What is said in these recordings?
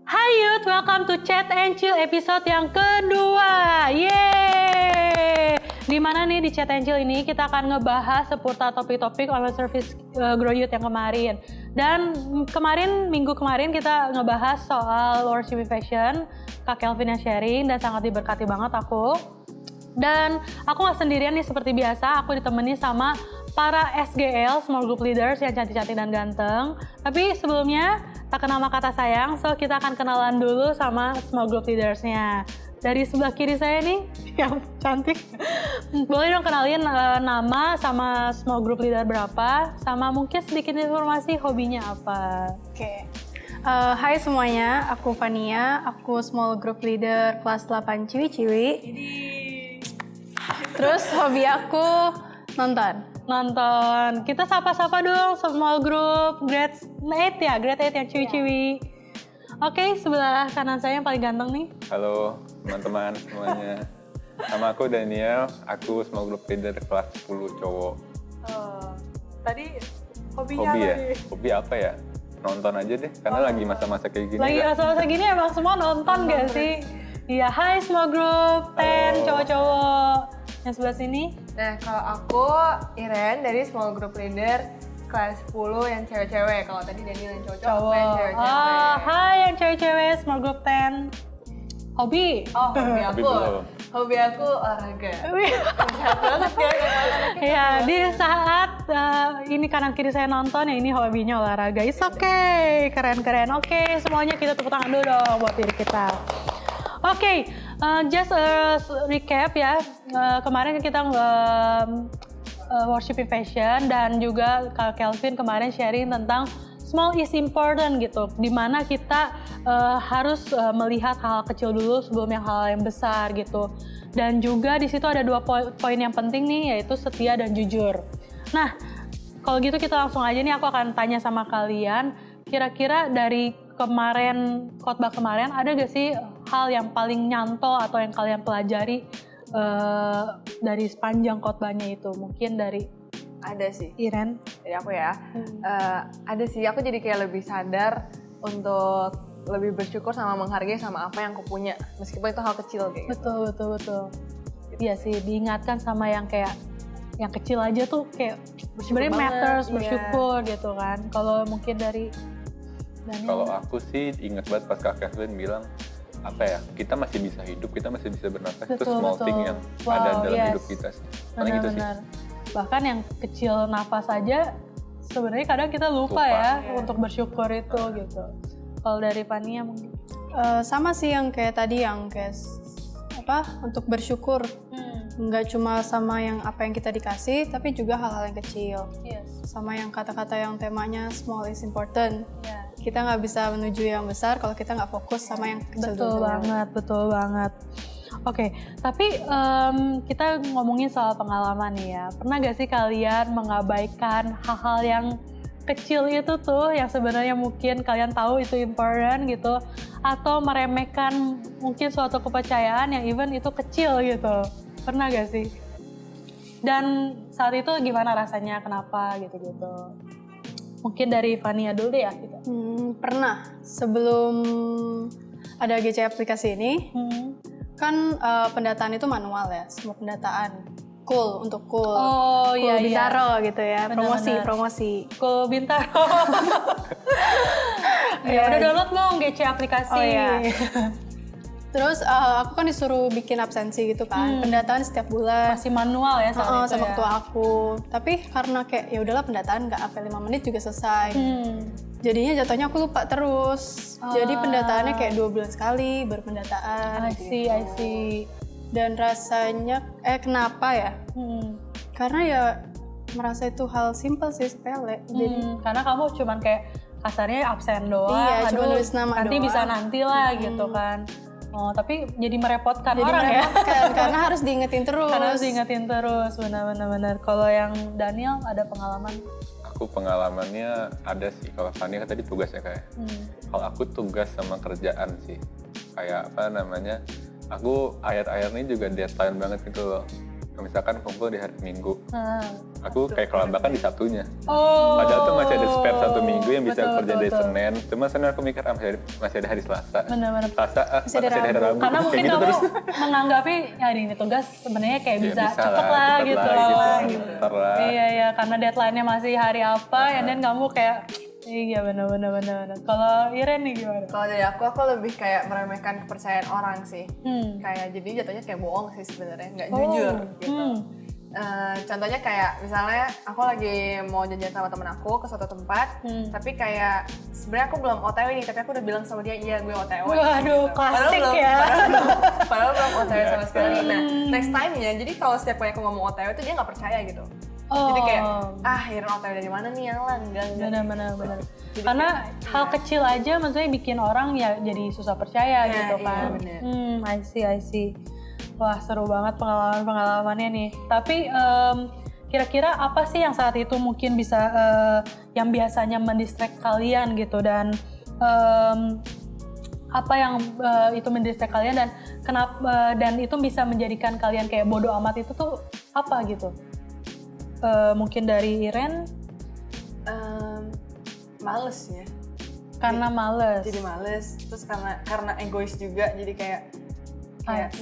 Hai youth, welcome to Chat and Chill episode yang kedua. Yeay! Dimana nih di Chat and Chill ini kita akan ngebahas seputar topik-topik online service Grow Youth yang kemarin. Dan minggu kemarin kita ngebahas soal worship fashion, Kak Kelvin yang sharing dan sangat diberkati banget aku. Dan aku gak sendirian nih seperti biasa, aku ditemani sama para SGL, Small Group Leaders yang cantik-cantik dan ganteng. Tapi sebelumnya, tak kenal maka kata sayang, so kita akan kenalan dulu sama Small Group Leaders-nya. Dari sebelah kiri saya nih, yang cantik. Boleh dong kenalin nama sama Small Group Leader berapa, sama mungkin sedikit informasi hobinya apa. Oke. Hai semuanya, aku Fania, aku Small Group Leader kelas 8 Ciwi-Ciwi. Terus hobi aku nonton. Kita sapa-sapa dong Small Group grade 8 yang ciwi-ciwi. Oke, sebelah kanan saya yang paling ganteng nih. Halo teman-teman semuanya. Nama aku Daniel, aku Small Group Leader kelas 10 cowok. Tadi hobinya Hobi ya? apa? Hobi apa ya? Nonton aja deh, karena lagi masa-masa kayak gini. Lagi masa-masa gini emang semua nonton gak sih? Iya, hai Small Group 10 cowok-cowok. Yang sebelah sini. Nah, kalau aku Iren dari Small Group Leader kelas 10 yang cewek-cewek. Kalau tadi Daniel yang cowok, aku yang cewek-cewek. Hai yang cewek-cewek Small Group 10. Hobi? Hobi aku olahraga. Sehat banget ya. Ya, di saat ini kanan kiri saya nonton, ya ini hobinya olahraga. It's okay, keren-keren. Oke, semuanya kita tepuk tangan dulu dong buat diri kita. Oke, just recap ya. Kemarin kita worship in fashion dan juga Kak Kelvin kemarin sharing tentang small is important gitu. Dimana kita harus melihat hal kecil dulu sebelum hal yang besar gitu. Dan juga di situ ada 2 poin yang penting nih, yaitu setia dan jujur. Nah, kalau gitu kita langsung aja nih, aku akan tanya sama kalian, kira-kira dari khotbah kemarin ada gak sih hal yang paling nyantol atau yang kalian pelajari dari sepanjang khotbahnya itu? Mungkin dari Ada sih. Iren. Dari aku ya. Ada sih, aku jadi kayak lebih sadar untuk lebih bersyukur sama menghargai sama apa yang aku punya. Meskipun itu hal kecil kayak gitu. Betul. Iya sih, diingatkan sama yang kayak yang kecil aja tuh kayak sebenarnya matters, bersyukur gitu kan. Kalau mungkin dari Daniel. Kalau aku sih ingat banget pas Kak Kelvin bilang, apa ya, kita masih bisa hidup, kita masih bisa bernafas. Itu small thing yang ada dalam hidup kita sih. Gitu sih. Bahkan yang kecil nafas aja sebenarnya kadang kita lupa ya untuk bersyukur itu gitu. Kalau dari Fania mungkin? Sama sih yang kayak tadi, yang kayak untuk bersyukur. Nggak cuma sama yang apa yang kita dikasih, tapi juga hal-hal yang kecil. Yes. Sama yang kata-kata yang temanya small is important. Yeah. Kita nggak bisa menuju yang besar kalau kita nggak fokus sama yang kecil dulu. Betul banget. Oke, tapi kita ngomongin soal pengalaman nih ya. Pernah gak sih kalian mengabaikan hal-hal yang kecil itu tuh, yang sebenarnya mungkin kalian tahu itu important gitu, atau meremehkan mungkin suatu kepercayaan yang even itu kecil gitu? Pernah gak sih? Dan saat itu gimana rasanya, kenapa gitu-gitu? Mungkin dari Fania dulu deh ya. Gitu. Pernah. Sebelum ada GC aplikasi ini, kan pendataan itu manual ya, semua pendataan. Untuk cool. Oh cool iya, Bintaro gitu ya, Benar-benar. promosi. Cool Bintaro. Ya udah download dong GC aplikasi. Oh iya. Terus aku kan disuruh bikin absensi gitu kan, pendataan setiap bulan. Masih manual ya saat itu sama ya? ketua aku. Tapi karena kayak ya udahlah pendataan nggak sampai 5 menit juga selesai. Jadinya jatuhnya aku lupa terus. Jadi pendataannya kayak 2 bulan sekali berpendataan. I see. Dan rasanya, kenapa ya? Karena ya merasa itu hal simpel sih, sepele. Jadi Karena kamu cuman kayak kasarnya absen doang. Iya, cuma nulis nama nanti doang. bisa nanti lah gitu kan. Oh, tapi jadi merepotkan jadi orang merepotkan, ya. karena harus diingetin terus. Karena harus diingetin terus, benar. Kalau yang Daniel ada pengalaman? Aku pengalamannya ada sih. Kalau Fania kan tadi tugasnya kayak. Kalau aku tugas sama kerjaan sih. Kayak apa namanya? Aku akhir-akhir ini juga deadline banget gitu loh. misalkan kumpul di hari Minggu, aku kayak kelabakan di Sabtunya. Oh. Padahal tuh masih ada spare 1 minggu yang bisa Betul, kerja betul, dari betul. Senin. Cuma Senin aku mikir masih ada hari Selasa. Benar-benar. Selasa masih ada hari Rabu. Karena Kayak mungkin gitu kamu terus. menganggapi ya ini tugas sebenarnya kayak Ya, bisa bisa cepet lah, lah cepet gitu. lah, gitu. Ntar lah. Iya, karena deadline-nya masih hari apa, ya dan kamu kayak iya benar. Kalau Iren nih gimana? Kalau dari aku lebih kayak meremehkan kepercayaan orang sih. Kayak jadi jatuhnya kayak bohong sih sebenarnya, nggak jujur gitu. Contohnya kayak misalnya aku lagi mau janjian sama temen aku ke suatu tempat, tapi kayak sebenarnya aku belum OTW nih, tapi aku udah bilang sama dia iya gue OTW. Waduh, klasik ya. Padahal belum OTW sama sekali. Nah, next time-nya, jadi kalau setiap kali aku ngomong OTW tuh dia nggak percaya gitu. Jadi kayak, Iren OTW dari mana nih yang enggak. Benar. Karena hal kecil aja maksudnya bikin orang ya jadi susah percaya gitu kan. Iya, I see. Wah, seru banget pengalamannya nih. Tapi kira-kira apa sih yang saat itu mungkin bisa yang biasanya mendistract kalian gitu, dan apa yang itu mendistract kalian dan kenapa dan itu bisa menjadikan kalian kayak bodoh amat itu tuh apa gitu? Mungkin dari Iren? Males ya. Karena males. Jadi males, terus karena egois juga, jadi kayak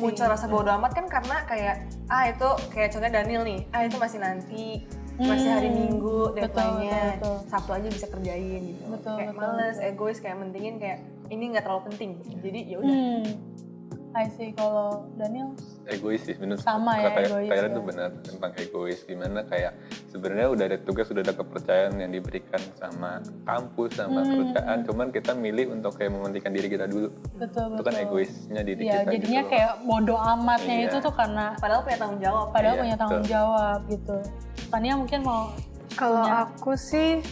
muncul rasa bodo amat kan karena kayak itu kayak contohnya Daniel nih, itu masih nanti, masih hari Minggu deadline-nya, betul. Sabtu aja bisa kerjain gitu. Kayak males, egois, kayak mentingin kayak ini nggak terlalu penting, jadi ya udah. I see. Kalau Daniel? Egois sih, bener. Sama ya, egois Kayaknya ya. tuh benar tentang egois, gimana kayak sebenarnya udah ada tugas, udah ada kepercayaan yang diberikan sama kampus, sama perusahaan, cuman kita milih untuk kayak mementingkan diri kita dulu. Betul. Itu kan egoisnya diri Ya, kita jadinya gitu. kayak bodoh amatnya Iya. itu tuh karena Padahal punya tanggung jawab. padahal Iya, punya tanggung betul. jawab gitu. Tania mungkin mau Kalau aku sih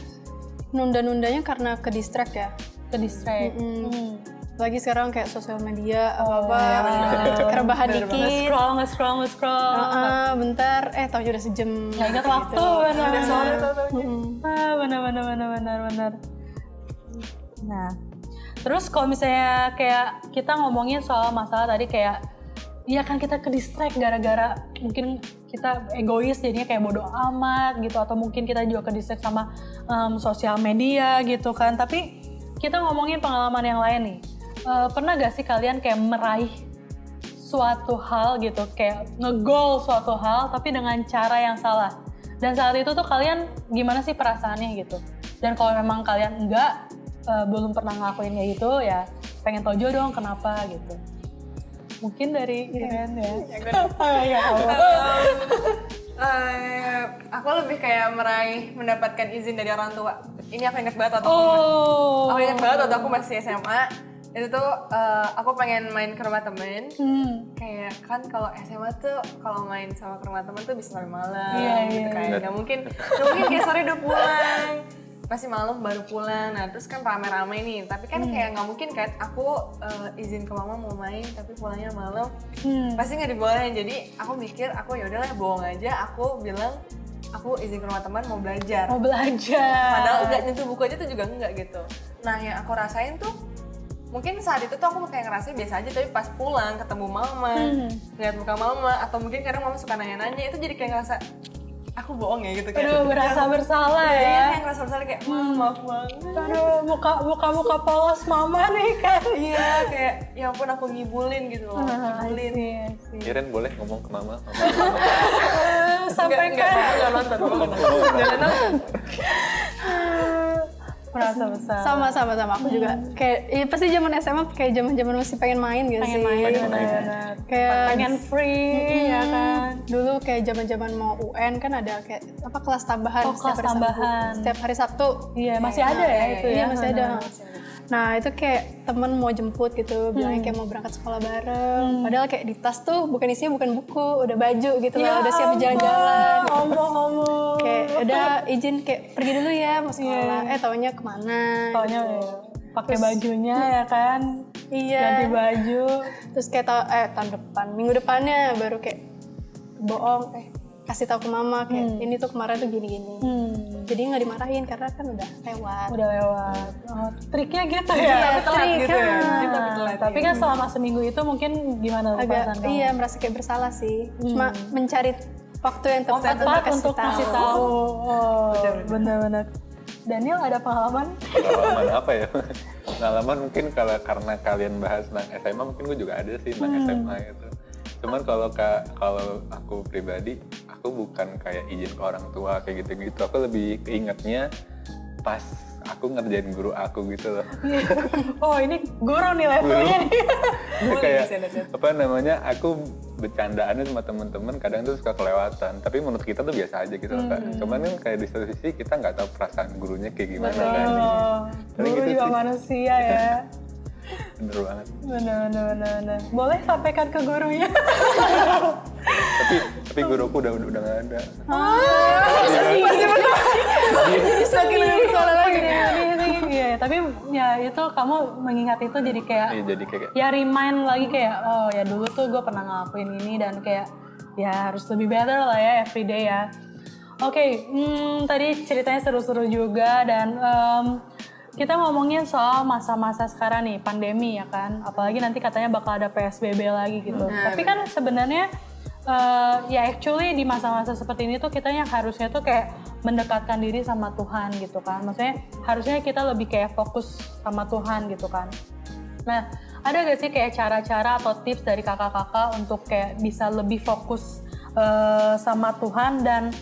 nunda-nundanya karena ke distract ya. ke distract. Lagi sekarang kayak sosial media apa-apa, rebahan dikit. Nge-scroll. Bentar, tahu udah sejam. Nggak ingat waktu, benar. Nah, terus kalau misalnya kayak kita ngomongin soal masalah tadi kayak, ya kan kita ke distract gara-gara mungkin kita egois jadinya kayak bodoh amat gitu, atau mungkin kita juga ke distract sama sosial media gitu kan. Tapi kita ngomongin pengalaman yang lain nih. Pernah gak sih kalian kayak meraih suatu hal gitu, kayak nge-goal suatu hal tapi dengan cara yang salah, dan saat itu tuh kalian gimana sih perasaannya gitu? Dan kalau memang kalian enggak belum pernah ngelakuin kayak gitu, ya pengen tahu juga dong kenapa gitu. Mungkin dari Iren ya. Aku lebih kayak mendapatkan izin dari orang tua. Ini aku ingat banget waktu aku ingat banget waktu aku masih SMA. Itu tuh aku pengen main ke rumah temen. Kayak kan kalau SMA tuh kalau main sama ke rumah temen tuh bisa sampai malam. Gitu. Kayak nggak mungkin kayak sore udah pulang. Pasti malam baru pulang. Nah terus kan rame-rame nih. Tapi kan kayak nggak mungkin kan aku izin ke mama mau main tapi pulangnya malam. Pasti nggak dibolehin. Jadi aku mikir aku ya udahlah bohong aja. Aku bilang aku izin ke rumah teman mau belajar. Padahal nggak nyentuh buku aja tuh juga enggak gitu. Nah yang aku rasain tuh mungkin saat itu tuh aku kayak ngerasain biasa aja, tapi pas pulang ketemu mama, lihat muka mama, atau mungkin kadang mama suka nanya-nanya, itu jadi kayak ngerasa aku bohong ya gitu kayak. Aduh, berasa bersalah ya. Iya, kayak ngerasa bersalah kayak maaf banget. Aduh, muka polos mama nih kan. Iya, kayak ya ampun aku ngibulin gitu loh. Ngibulin. Iren boleh ngomong ke mama. Sampaikan. Enggak nonton. Merasa besar. Sama aku juga. Kayak pasti zaman SMA kayak zaman masih pengen main gitu sih. Benar. Kayak Pengen free ya kan. Dulu kayak zaman mau UN kan ada kayak apa kelas tambahan Kelas tambahan. Setiap hari Sabtu. Iya, masih ada ya itu ya. Iya, masih ada. Nah itu kayak temen mau jemput gitu, bilangnya kayak mau berangkat sekolah bareng. Padahal kayak di tas tuh bukan isinya bukan buku, udah baju gitu lah, udah siap jalan-jalan. Omong. Kayak udah izin kayak pergi dulu ya mau sekolah. Taunya kemana? Taunya gitu. pakai bajunya ya kan. Iya. Ganti baju. Terus kayak tahun depan, minggu depannya baru kayak bohong, kasih tahu ke mama kayak ini tuh kemarin tuh gini-gini. Jadi nggak dimarahin karena kan udah lewat. Oh, triknya gitu ya. Iya, telat gitu ya. Tapi kan selama seminggu itu mungkin gimana Agak perasaan kamu? iya merasa kayak bersalah sih. Cuma mencari Waktu yang tepat untuk kasih tahu. Oh, benar-benar. Daniel ada pengalaman? Pengalaman apa ya? Pengalaman mungkin karena kalian bahas tentang SMA, mungkin gue juga ada sih tentang SMA itu. Cuman kalau aku pribadi, aku bukan kayak izin ke orang tua kayak gitu-gitu. Aku lebih keingetnya pas aku ngerjain guru aku gitu loh. Oh, ini guru nih levelnya nih. Kayak apa namanya, aku bercandaannya sama teman-teman kadang tuh suka kelewatan, tapi menurut kita tuh biasa aja gitu loh Kak. Cuman kan kayak di satu sisi kita nggak tahu perasaan gurunya kayak gimana kan. Guru gitu juga sih. manusia ya. Bener banget. Bener. Boleh sampaikan ke gurunya. tapi guruku udah nggak ada. Makin lebih bersalah lagi. Iya, tapi ya itu kamu mengingat itu jadi kayak Iya, jadi kayak ya remind lagi kayak oh ya dulu tuh gue pernah ngelakuin ini dan kayak ya harus lebih better lah ya everyday ya. Oke, tadi ceritanya seru-seru juga dan kita ngomongin soal masa-masa sekarang nih, pandemi ya kan. Apalagi nanti katanya bakal ada PSBB lagi gitu. Tapi kan sebenarnya ya actually di masa-masa seperti ini tuh kita yang harusnya tuh kayak mendekatkan diri sama Tuhan gitu kan. Maksudnya harusnya kita lebih kayak fokus sama Tuhan gitu kan. Nah, ada gak sih kayak cara-cara atau tips dari kakak-kakak untuk kayak bisa lebih fokus sama Tuhan dan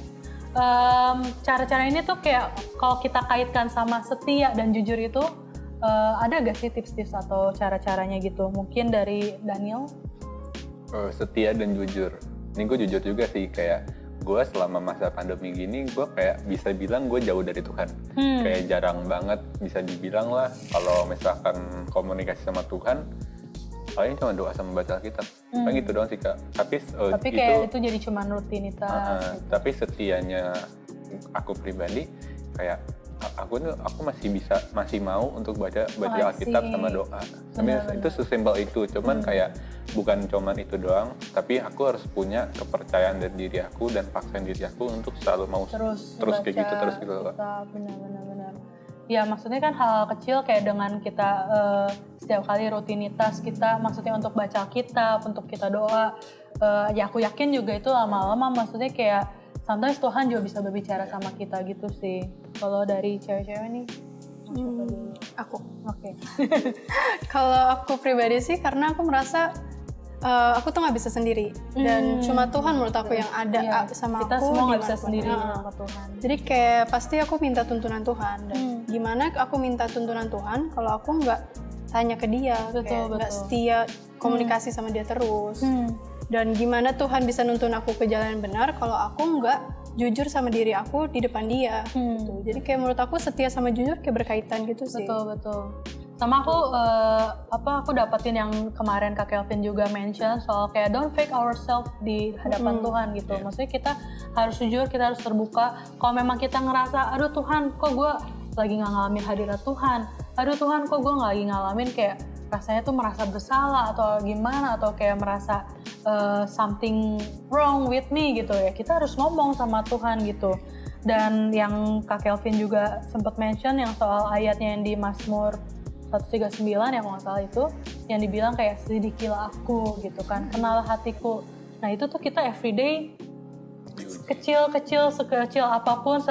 cara-cara ini tuh kayak kalau kita kaitkan sama setia dan jujur itu ada gak sih tips-tips atau cara-caranya gitu? Mungkin dari Daniel? setia dan jujur. Ini gue jujur juga sih, kayak gue selama masa pandemi gini gue kayak bisa bilang gue jauh dari Tuhan. Kayak jarang banget bisa dibilang lah kalau misalkan komunikasi sama Tuhan paling cuma doa sama baca Alkitab. Kayak gitu doang sih Kak. Tapi kayak itu jadi cuma rutinitas. Gitu. Tapi setianya aku pribadi kayak aku masih mau untuk baca Alkitab sama doa. Itu sesimpel itu. Cuman kayak bukan cuman itu doang, tapi aku harus punya kepercayaan dari diri aku dan paksain diri aku untuk selalu mau terus kayak gitu terus gitu. Benar. Ya maksudnya kan hal kecil kayak dengan kita setiap kali rutinitas kita, maksudnya untuk baca Alkitab, untuk kita doa, ya aku yakin juga itu lama-lama maksudnya kayak sometimes Tuhan juga bisa berbicara sama kita gitu sih. Kalau dari cewek-cewek nih, Aku. Oke. Kalau aku pribadi sih karena aku merasa aku tuh nggak bisa sendiri dan cuma Tuhan menurut aku yang ada sama kita aku. Kita semua nggak bisa sendiri sama Tuhan. Jadi kayak pasti aku minta tuntunan Tuhan dan gimana aku minta tuntunan Tuhan kalau aku nggak tanya ke dia, nggak setia komunikasi sama dia terus. Dan gimana Tuhan bisa nuntun aku ke jalan yang benar kalau aku nggak jujur sama diri aku di depan dia. Gitu. Jadi kayak menurut aku setia sama jujur kayak berkaitan gitu sih. Betul. Sama aku dapetin yang kemarin Kak Kelvin juga mention soal kayak don't fake ourselves di hadapan Tuhan gitu. Maksudnya kita harus jujur, kita harus terbuka. Kalau memang kita ngerasa, aduh Tuhan kok gue lagi nggak ngalamin hadirat Tuhan. Aduh Tuhan kok gue nggak lagi ngalamin kayak rasanya tuh merasa bersalah atau gimana atau kayak merasa something wrong with me gitu ya. Kita harus ngomong sama Tuhan gitu. Dan yang Kak Kelvin juga sempat mention yang soal ayatnya yang di Mazmur 139 yang nggak salah itu, yang dibilang kayak selidikilah aku gitu kan, kenal hatiku. Nah itu tuh kita everyday sekecil apapun,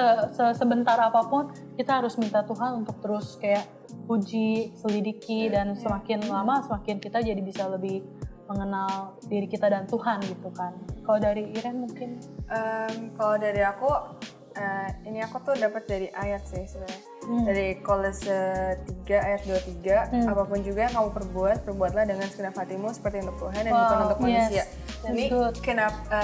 sebentar apapun, kita harus minta Tuhan untuk terus kayak uji, selidiki, dan semakin lama semakin kita jadi bisa lebih mengenal diri kita dan Tuhan gitu kan. Kalau dari Iren mungkin? Kalau dari aku, ini aku tuh dapat dari ayat sih sebenarnya. Dari Kolose 3 ayat 23, apapun juga yang kamu perbuatlah dengan segenap hatimu seperti untuk Tuhan dan bukan untuk manusia. Ini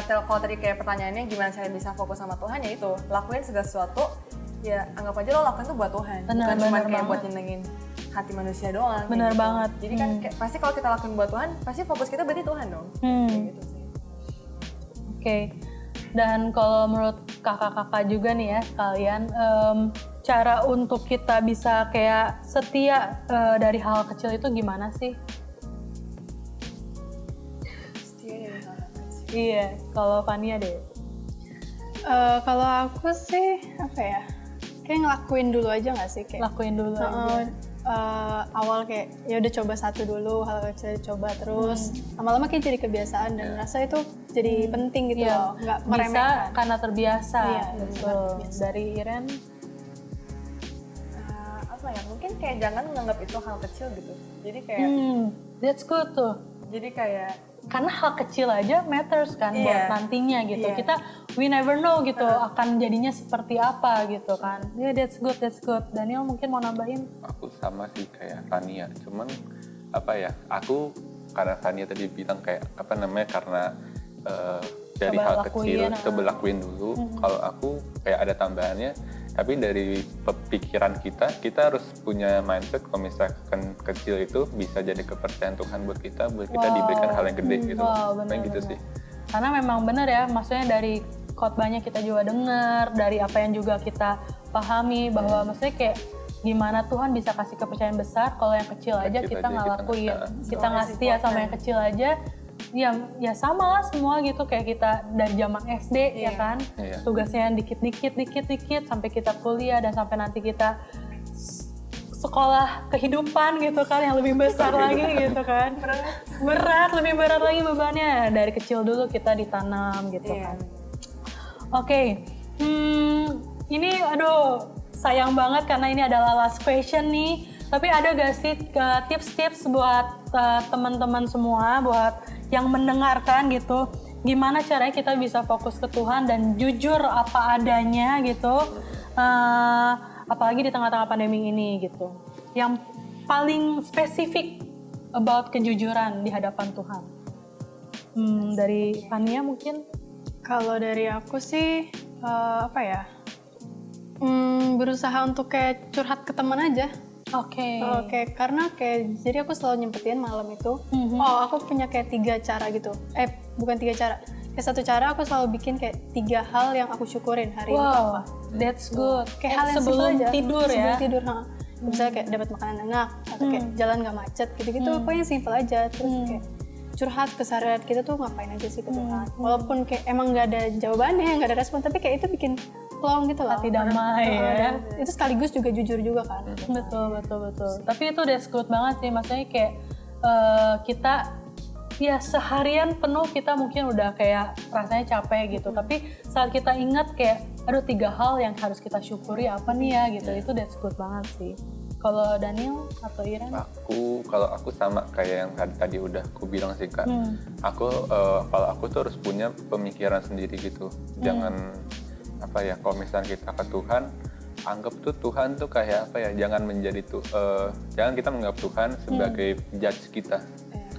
kalau tadi kayak pertanyaannya gimana saya bisa fokus sama Tuhan, ya itu lakuin segala sesuatu ya anggap aja lo lakuin tuh buat Tuhan, bukan cuma kayak buat nyenengin hati manusia doang. Bener gitu. banget. Jadi kan pasti kalau kita lakuin buat Tuhan, pasti fokus kita berarti Tuhan dong. Kayak gitu sih. Oke. Dan kalau menurut kakak-kakak juga nih ya sekalian, cara untuk kita bisa kayak setia dari hal kecil itu gimana sih? Setia dari hal kecil. Iya, kalau Fania deh. Kalau aku sih apa ya? Kayak ngelakuin dulu aja nggak sih? Kayak Lakuin dulu aja. Awal kayak ya udah coba satu dulu, hal kecil coba terus lama-lama kayak jadi kebiasaan dan rasa itu jadi penting gitu loh, nggak Bisa meremehkan. karena terbiasa. Iya, Betul. biasa. Dari Iren, Apa ya, mungkin kayak jangan menganggap itu hal kecil gitu. Jadi kayak, that's good tuh. jadi kayak Karena hal kecil aja matters kan Iya. buat nantinya gitu. Iya. Kita we never know gitu akan jadinya seperti apa gitu kan. Yeah, that's good. Daniel mungkin mau nambahin? Aku sama sih kayak Tania, cuman apa ya, aku karena Tania tadi bilang kayak apa namanya, karena dari Coba hal lakuin, kecil coba lakuin dulu. Kalau aku kayak ada tambahannya, tapi dari pikiran kita harus punya mindset kalau misalkan kecil itu bisa jadi kepercayaan Tuhan buat kita diberikan hal yang gede gitu. Wow, Kayak gitu sih. Karena memang benar ya, maksudnya dari khotbahnya kita juga dengar, dari apa yang juga kita pahami bahwa maksudnya kayak gimana Tuhan bisa kasih kepercayaan besar kalau yang kecil aja kita nggak lakuin, kita nggak setia sama yang kecil aja. Ya sama lah semua gitu, kayak kita dari zaman SD ya kan, tugasnya dikit sampai kita kuliah dan sampai nanti kita sekolah kehidupan gitu kan yang lebih besar lagi gitu kan, lebih berat lagi bebannya. Dari kecil dulu kita ditanam gitu kan. Oke. Ini aduh sayang banget karena ini adalah last question nih. Tapi ada gak sih tips-tips buat teman-teman semua, buat yang mendengarkan gitu, gimana caranya kita bisa fokus ke Tuhan dan jujur apa adanya gitu, apalagi di tengah-tengah pandemi ini gitu. Yang paling spesifik about kejujuran di hadapan Tuhan. Dari Fania mungkin? Kalau dari aku sih apa ya, berusaha untuk kayak curhat ke teman aja. Oke. Karena kayak jadi aku selalu nyempetin malam itu. Oh, aku punya kayak 3 cara gitu. Bukan 3 cara. Kayak satu cara aku selalu bikin kayak 3 hal yang aku syukurin hari itu apa. That's good. Kayak hal yang sebelum simpel aja. tidur ya. Sebelum tidur, misalnya kayak dapat makanan enak atau kayak jalan nggak macet gitu-gitu. Pokoknya simpel aja. Terus kayak curhat keseharian kita tuh ngapain aja sih ke Tuhan. Walaupun kayak emang nggak ada jawabannya, nggak ada respon, tapi kayak itu bikin plong gitu loh. Hati damai ya. Itu sekaligus juga jujur juga kan. Betul. Tapi itu that's good banget sih, maksudnya kayak kita ya seharian penuh kita mungkin udah kayak rasanya capek gitu. Tapi saat kita ingat kayak aduh 3 hal yang harus kita syukuri apa nih ya gitu, itu that's good banget sih. Kalau Daniel atau Iren? Kalau aku sama kayak yang tadi udah aku bilang sih Kak. Kalau aku tuh harus punya pemikiran sendiri gitu. Jangan apa ya, kalau misalnya kita ke Tuhan, anggap tuh Tuhan tuh kayak apa ya, jangan menjadi jangan kita menganggap Tuhan sebagai judge kita.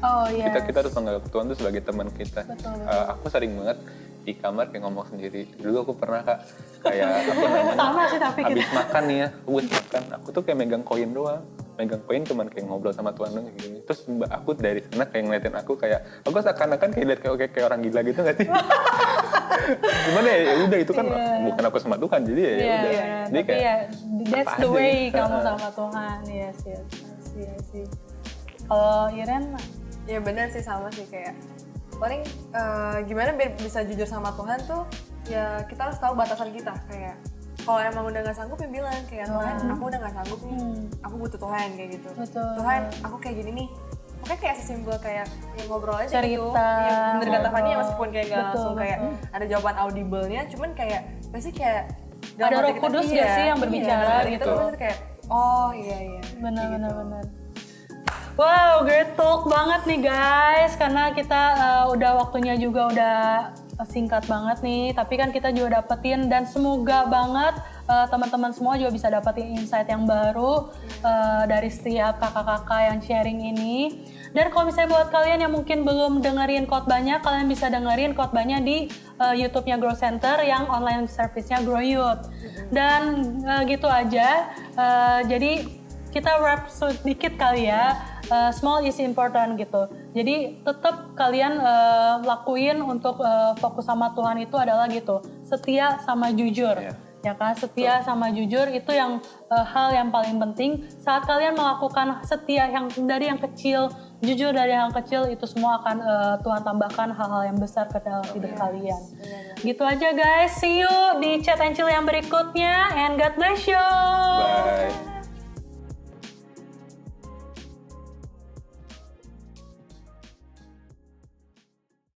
Oh iya. Kita harus menganggap Tuhan tuh sebagai teman kita. Betul. Aku sering banget di kamar kayak ngomong sendiri. Dulu aku pernah Kak, kayak apa namanya, Sama sih tapi habis makan nih ya, habis makan, aku tuh kayak megang koin doang. Megang koin cuman kayak ngobrol sama Tuhan doang kayak gini. Terus aku dari sana kayak ngeliatin aku kayak, aku seakan-akan kayak lihat kayak orang gila gitu nggak sih? Gimana ya udah itu kan bukan aku sama Tuhan, jadi ya udah. Jadi tapi ya that's the apa way aja, kamu sama Tuhan. Yes. Kalau Iren? ya bener sih, sama sih kayak paling gimana biar bisa jujur sama Tuhan tuh ya kita harus tahu batasan kita. Kayak kalau emang udah nggak sanggup ya bilang kayak Tuhan aku udah nggak sanggup nih, aku butuh Tuhan kayak gitu. Betul. Tuhan aku kayak gini nih, makanya kayak sesimpel kayak ya ngobrol aja Cerita. gitu. Iya bener kata Fanny ya, meskipun kayak gak Betul, langsung kayak ada jawaban audible-nya, cuman kayak pasti kayak dalam Ada hati Roh kita, Kudus iya, nggak sih yang berbicara iya, gitu? Kita pasti kayak oh iya Benar. gitu. Wow, great talk banget nih guys, karena kita udah waktunya juga udah singkat banget nih, tapi kan kita juga dapetin dan semoga banget teman-teman semua juga bisa dapetin insight yang baru dari setiap kakak-kakak yang sharing ini. Dan kalau misalnya buat kalian yang mungkin belum dengerin khotbahnya, kalian bisa dengerin khotbahnya di YouTube-nya Grow Center yang online service-nya Grow Youth. Dan gitu aja, jadi kita wrap sedikit kali ya. Small is important gitu. Jadi tetap kalian lakuin untuk fokus sama Tuhan itu adalah gitu, setia sama jujur. Ya kan, setia sama jujur itu yang hal yang paling penting. Saat kalian melakukan setia yang dari yang kecil, jujur dari yang kecil, itu semua akan Tuhan tambahkan hal-hal yang besar ke dalam hidup kalian. Gitu aja guys, see you di Chat and Chill yang berikutnya, and God bless you. Bye.